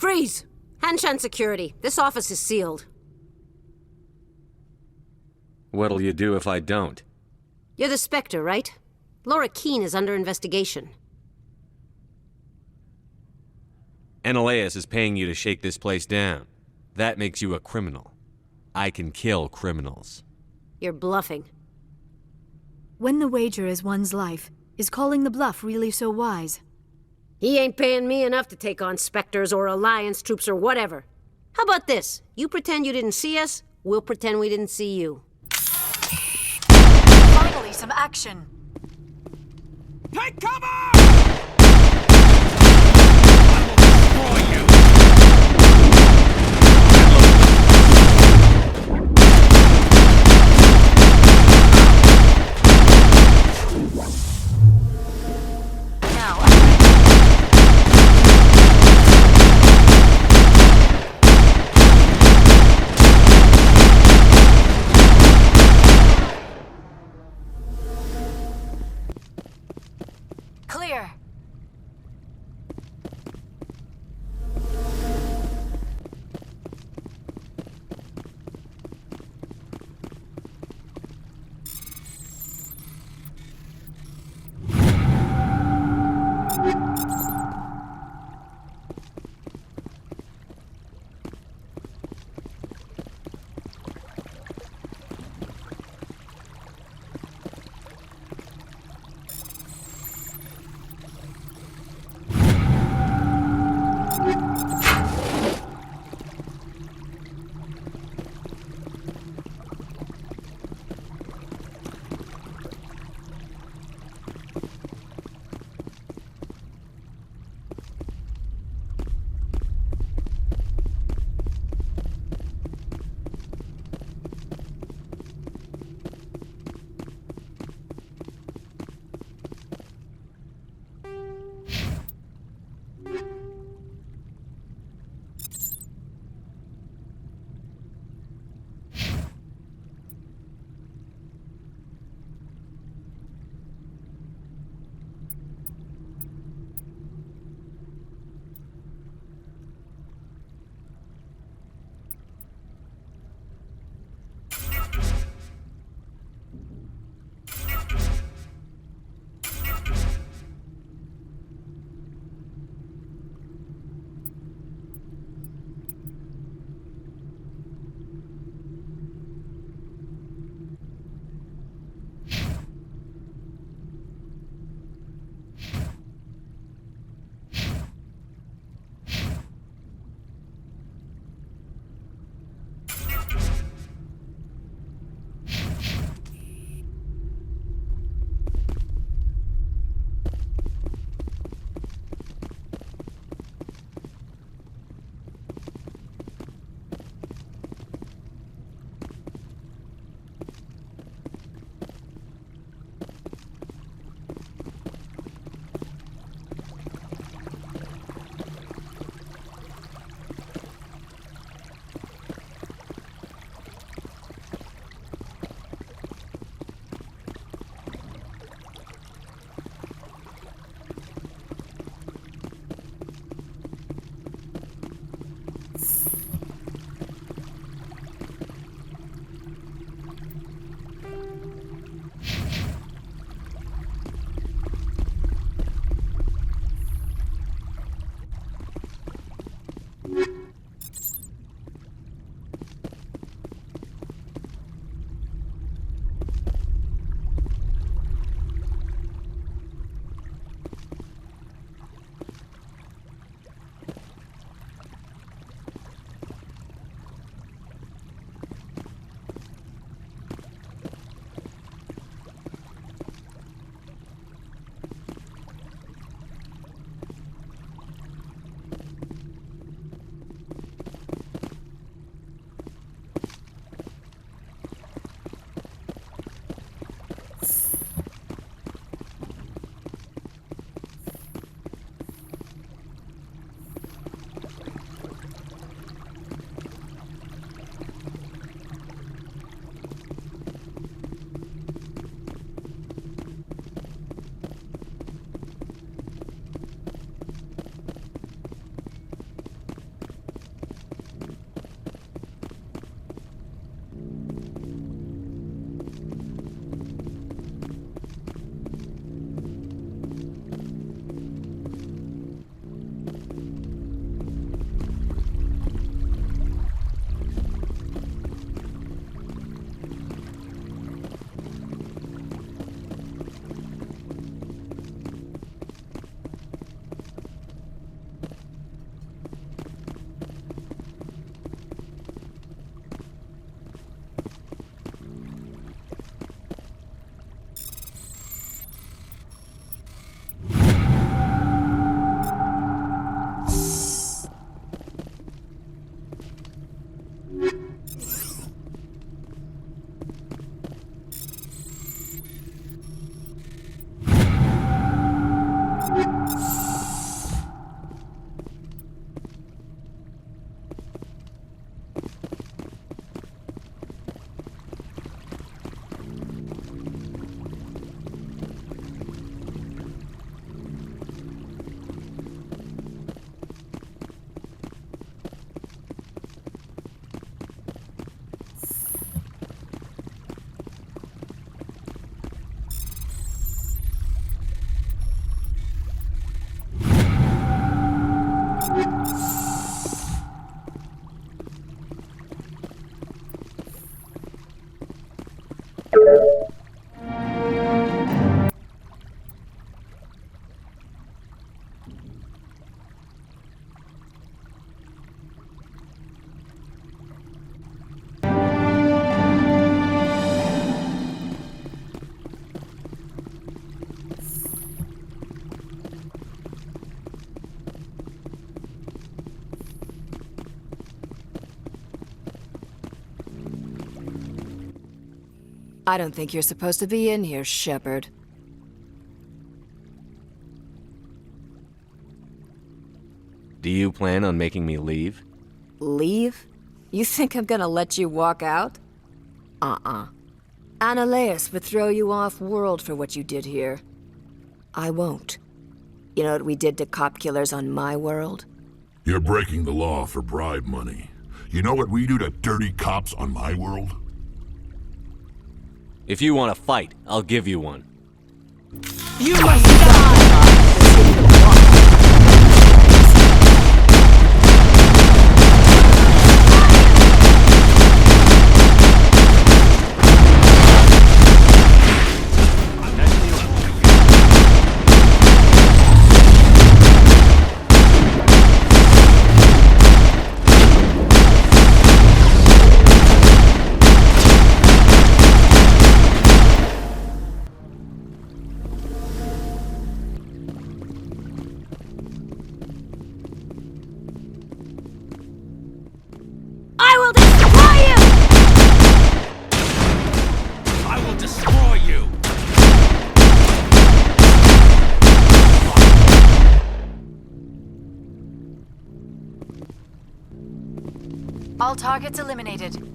Freeze! Hanshan security. This office is sealed. What'll you do if I don't? You're the Spectre, right? Laura Keene is under investigation. Eneleus is paying you to shake this place down. That makes you a criminal. I can kill criminals. You're bluffing. When the wager is one's life, is calling the bluff really so wise? He ain't paying me enough to take on Spectres or Alliance troops or whatever. How about this? You pretend you didn't see us, we'll pretend we didn't see you. Finally, some action! Take cover! I will destroy you! Clear! I don't think you're supposed to be in here, Shepard. Do you plan on making me leave? Leave? You think I'm gonna let you walk out? Annaleus would throw you off-world for what you did here. I won't. You know what we did to cop killers on my world? You're breaking the law for bribe money. You know what we do to dirty cops on my world? If you want to fight, I'll give you one. You must die! I will destroy you! I will destroy you! All targets eliminated.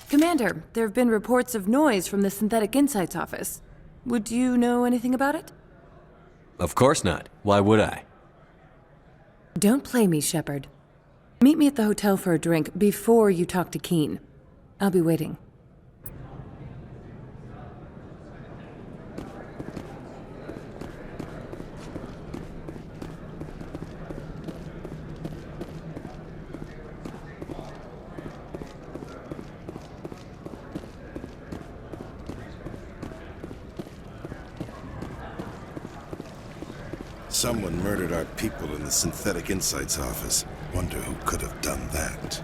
Commander, there have been reports of noise from the Synthetic Insights office. Would you know anything about it? Of course not. Why would I? Don't play me, Shepard. Meet me at the hotel for a drink before you talk to Keen. I'll be waiting. Someone murdered our people in the Synthetic Insights office. Wonder who could have done that.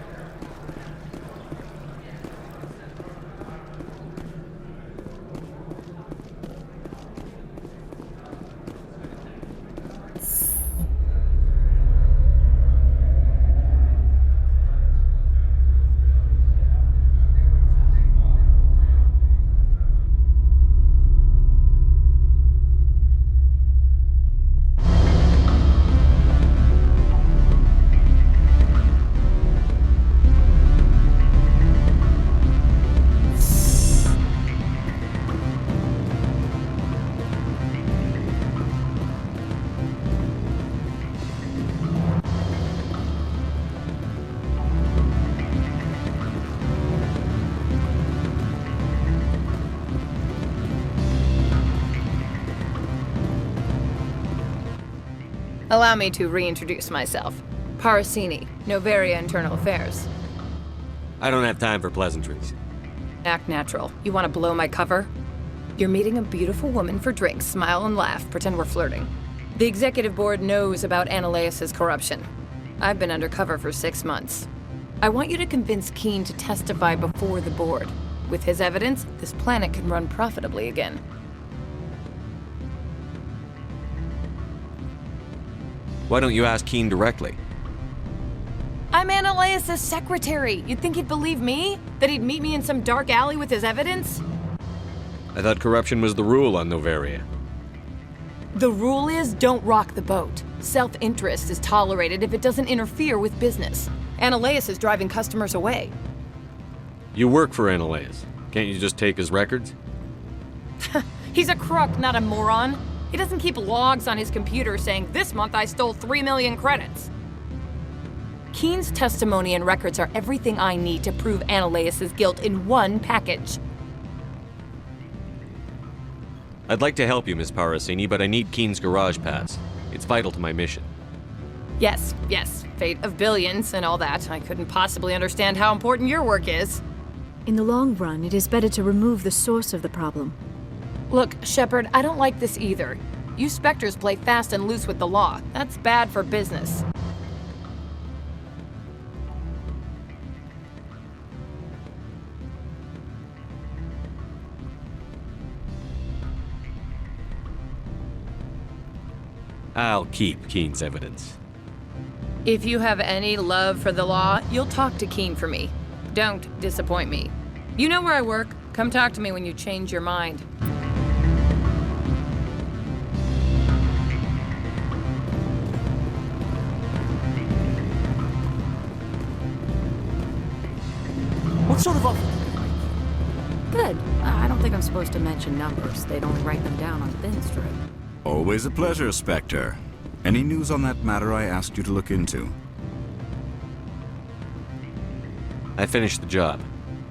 Allow me to reintroduce myself. Parasini, Novaria Internal Affairs. I don't have time for pleasantries. Act natural. You want to blow my cover? You're meeting a beautiful woman for drinks, smile and laugh, pretend we're flirting. The executive board knows about Annaleus' corruption. I've been undercover for 6 months. I want you to convince Keen to testify before the board. With his evidence, this planet can run profitably again. Why don't you ask Keen directly? I'm Annaleus' secretary. You'd think he'd believe me? That he'd meet me in some dark alley with his evidence? I thought corruption was the rule on Novaria. The rule is don't rock the boat. Self-interest is tolerated if it doesn't interfere with business. Analeus is driving customers away. You work for Analeus. Can't you just take his records? He's a crook, not a moron. He doesn't keep logs on his computer saying, "This month I stole 3 million credits." Keen's testimony and records are everything I need to prove Analeus' guilt in one package. I'd like to help you, Miss Parasini, but I need Keen's garage pass. It's vital to my mission. Yes, fate of billions and all that. I couldn't possibly understand how important your work is. In the long run, it is better to remove the source of the problem. Look, Shepard, I don't like this either. You Spectres play fast and loose with the law. That's bad for business. I'll keep Keen's evidence. If you have any love for the law, you'll talk to Keen for me. Don't disappoint me. You know where I work. Come talk to me when you change your mind. What sort of offer? Good. I don't think I'm supposed to mention numbers. They'd only write them down on thin strip. Always a pleasure, Spectre. Any news on that matter I asked you to look into? I finished the job,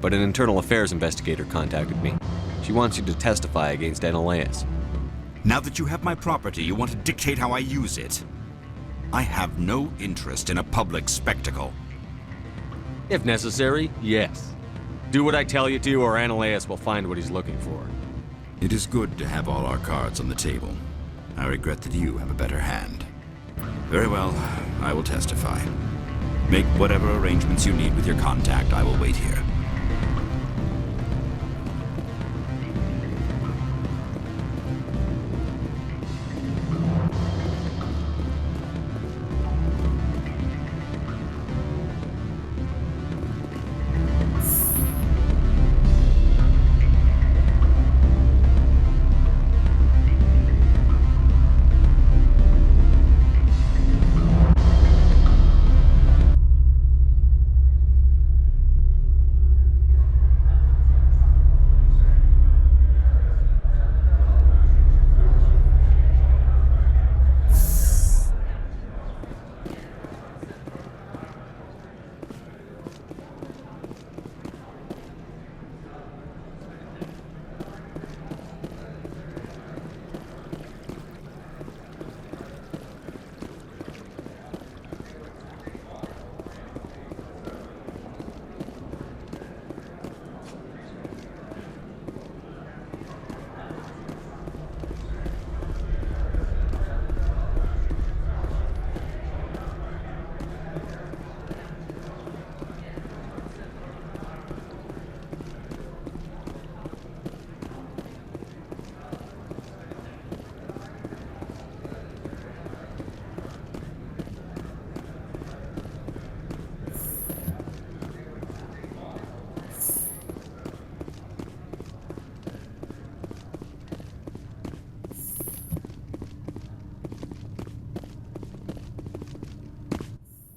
but an internal affairs investigator contacted me. She wants you to testify against Analeus. Now that you have my property, you want to dictate how I use it. I have no interest in a public spectacle. If necessary, yes. Do what I tell you to, or Analeus will find what he's looking for. It is good to have all our cards on the table. I regret that you have a better hand. Very well, I will testify. Make whatever arrangements you need with your contact. I will wait here.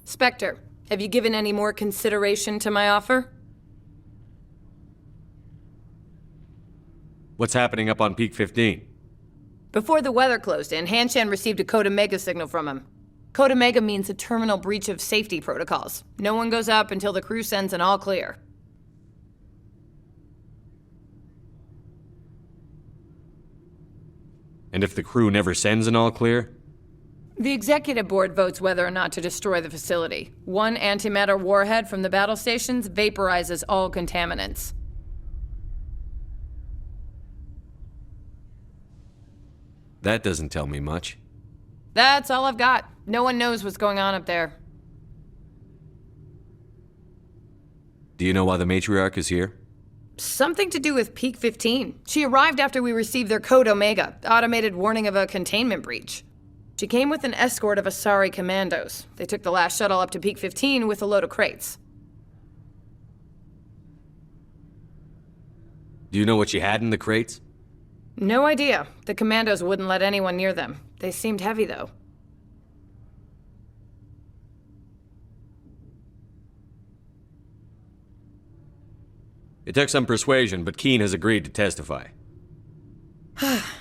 Spectre, have you given any more consideration to my offer? What's happening up on Peak 15? Before the weather closed in, Hanshan received a Code Omega signal from him. Code Omega means a terminal breach of safety protocols. No one goes up until the crew sends an all clear. And if the crew never sends an all clear? The executive board votes whether or not to destroy the facility. One antimatter warhead from the battle stations vaporizes all contaminants. That doesn't tell me much. That's all I've got. No one knows what's going on up there. Do you know why the matriarch is here? Something to do with Peak 15. She arrived after we received their Code Omega, automated warning of a containment breach. She came with an escort of Asari commandos. They took the last shuttle up to Peak 15 with a load of crates. Do you know what she had in the crates? No idea. The commandos wouldn't let anyone near them. They seemed heavy, though. It took some persuasion, but Keen has agreed to testify.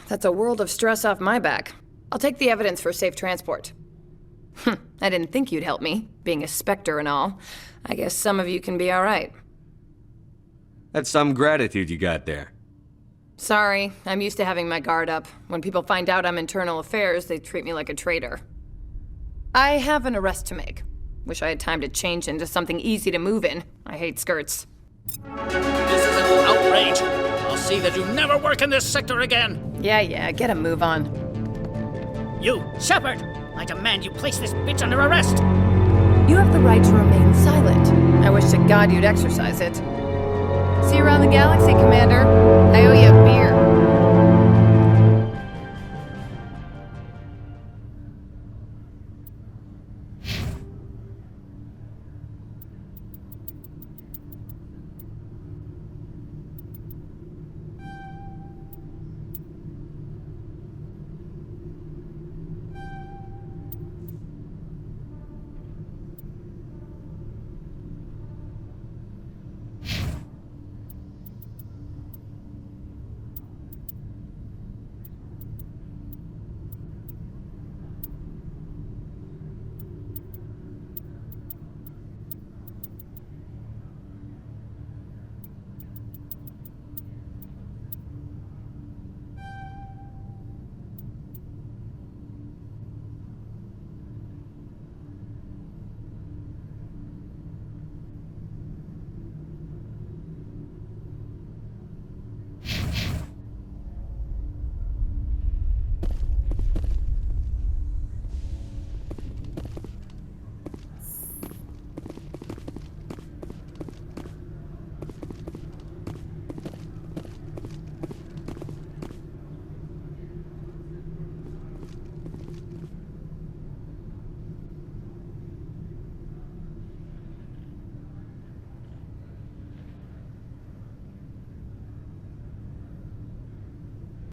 That's a world of stress off my back. I'll take the evidence for safe transport. I didn't think you'd help me, being a Spectre and all. I guess some of you can be alright. That's some gratitude you got there. Sorry, I'm used to having my guard up. When people find out I'm internal affairs, they treat me like a traitor. I have an arrest to make. Wish I had time to change into something easy to move in. I hate skirts. This is an outrage. I'll see that you never work in this sector again. Yeah, get a move on. You, Shepard! I demand you place this bitch under arrest! You have the right to remain silent. I wish to God you'd exercise it. See you around the galaxy, Commander. I owe you a beer.